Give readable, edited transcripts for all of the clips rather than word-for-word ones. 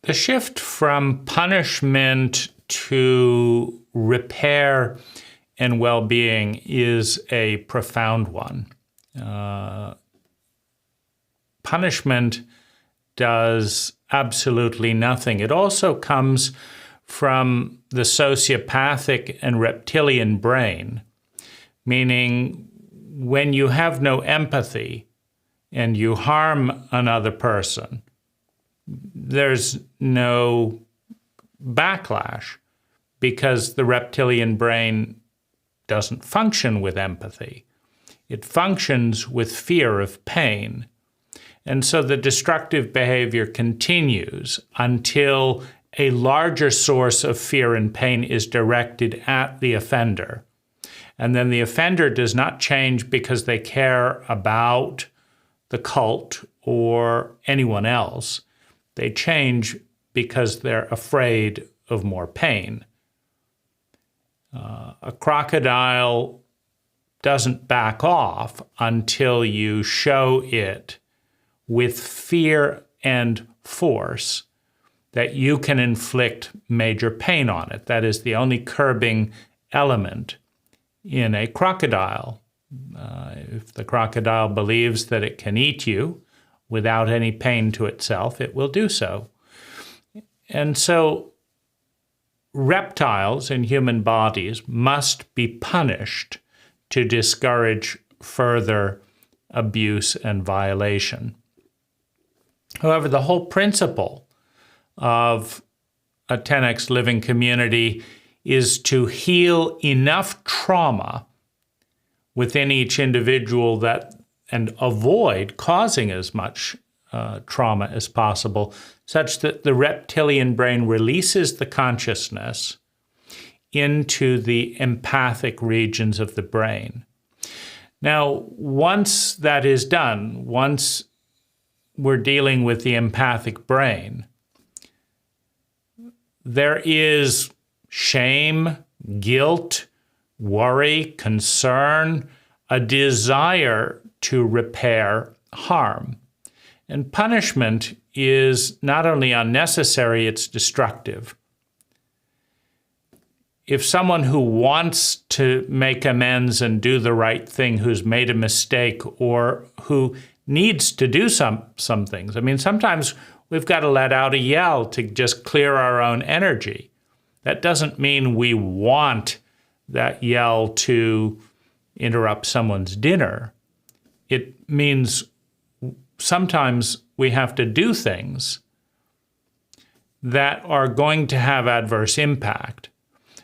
The shift from punishment to repair and well-being is a profound one. Punishment does absolutely nothing. It also comes from the sociopathic and reptilian brain, meaning when you have no empathy and you harm another person, there's no backlash because the reptilian brain doesn't function with empathy. It functions with fear of pain. And so the destructive behavior continues until a larger source of fear and pain is directed at the offender. And then the offender does not change because they care about the cult or anyone else. They change because they're afraid of more pain. A crocodile doesn't back off until you show it with fear and force that you can inflict major pain on it. That is the only curbing element in a crocodile. If the crocodile believes that it can eat you without any pain to itself, it will do so. And so reptiles in human bodies must be punished to discourage further abuse and violation. However, the whole principle of a 10x living community is to heal enough trauma within each individual and avoid causing as much trauma as possible, such that the reptilian brain releases the consciousness into the empathic regions of the brain. Now, once that is done, once we're dealing with the empathic brain, there is shame, guilt, worry, concern, a desire to repair harm. And punishment is not only unnecessary, it's destructive. If someone who wants to make amends and do the right thing, who's made a mistake, or who needs to do some things. I mean, sometimes we've got to let out a yell to just clear our own energy. That doesn't mean we want that yell to interrupt someone's dinner. It means sometimes we have to do things that are going to have adverse impact.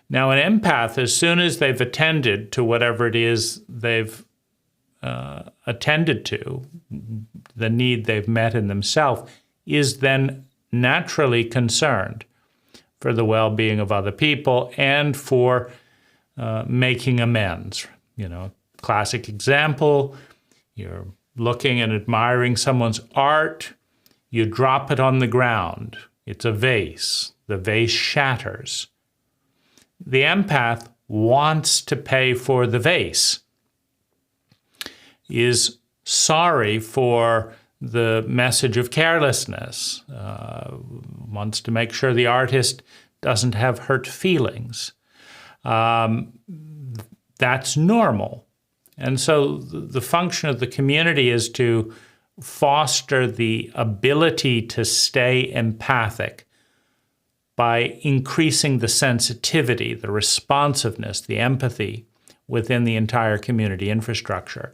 Now, an empath, as soon as they've attended to whatever it is they've attended to, the need they've met in themselves, is then naturally concerned for the well-being of other people and for making amends. Classic example, you're looking and admiring someone's art, you drop it on the ground. It's a vase. The vase shatters. The empath wants to pay for the vase, is sorry for the message of carelessness, wants to make sure the artist doesn't have hurt feelings. That's normal. And so the function of the community is to foster the ability to stay empathic by increasing the sensitivity, the responsiveness, the empathy within the entire community infrastructure.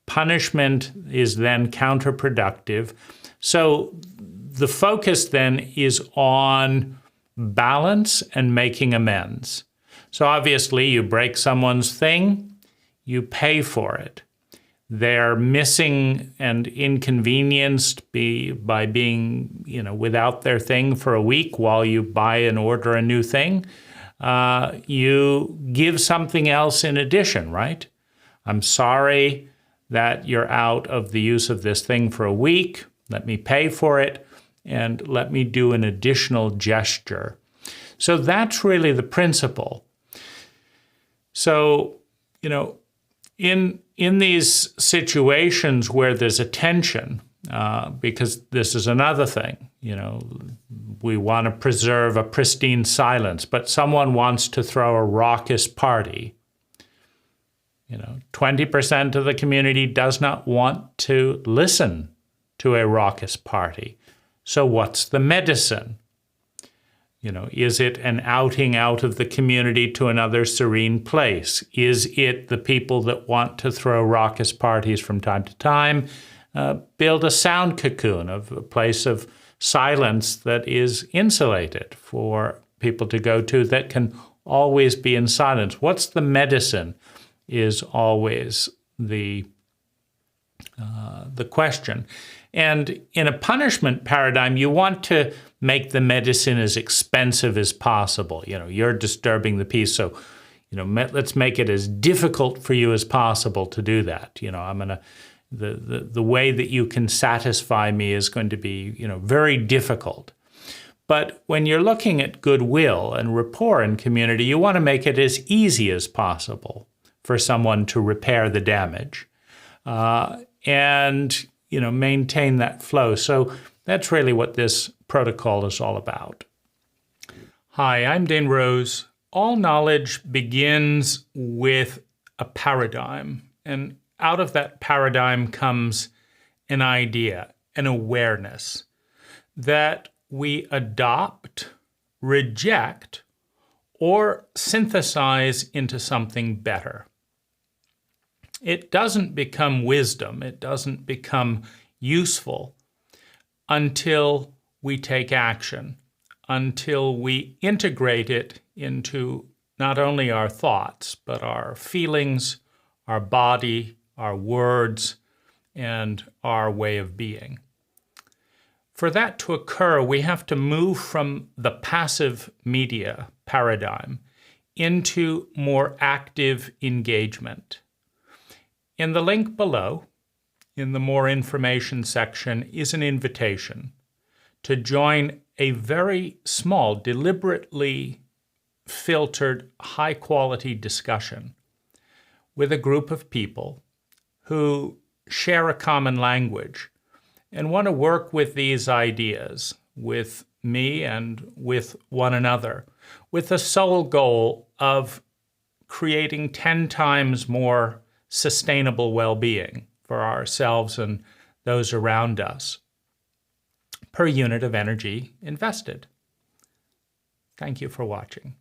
Punishment is then counterproductive. So the focus then is on balance and making amends. So obviously you break someone's thing, you pay for it. They're missing and inconvenienced by being, without their thing for a week while you buy and order a new thing. You give something else in addition, right? I'm sorry that you're out of the use of this thing for a week. Let me pay for it, and let me do an additional gesture. So that's really the principle. So, in these situations where there's a tension because this is another thing. We want to preserve a pristine silence, but someone wants to throw a raucous party. 20% of the community does not want to listen to a raucous party. So what's the medicine? Is it an outing out of the community to another serene place? Is it the people that want to throw raucous parties from time to time build a sound cocoon of a place of silence that is insulated for people to go to that can always be in silence? What's the medicine is always the question. And in a punishment paradigm, you want to make the medicine as expensive as possible. You're disturbing the peace, so let's make it as difficult for you as possible to do that. The way that you can satisfy me is going to be very difficult. But when you're looking at goodwill and rapport in community, you want to make it as easy as possible for someone to repair the damage and maintain that flow. So that's really what this protocol is all about. Hi, I'm Dane Rose. All knowledge begins with a paradigm, and out of that paradigm comes an idea, an awareness that we adopt, reject, or synthesize into something better. It doesn't become wisdom, it doesn't become useful until we take action, until we integrate it into not only our thoughts, but our feelings, our body, our words, and our way of being. For that to occur, we have to move from the passive media paradigm into more active engagement. In the link below, in the More Information section, is an invitation to join a very small, deliberately filtered, high-quality discussion with a group of people who share a common language and want to work with these ideas, with me and with one another, with the sole goal of creating 10 times more sustainable well-being for ourselves and those around us per unit of energy invested. Thank you for watching.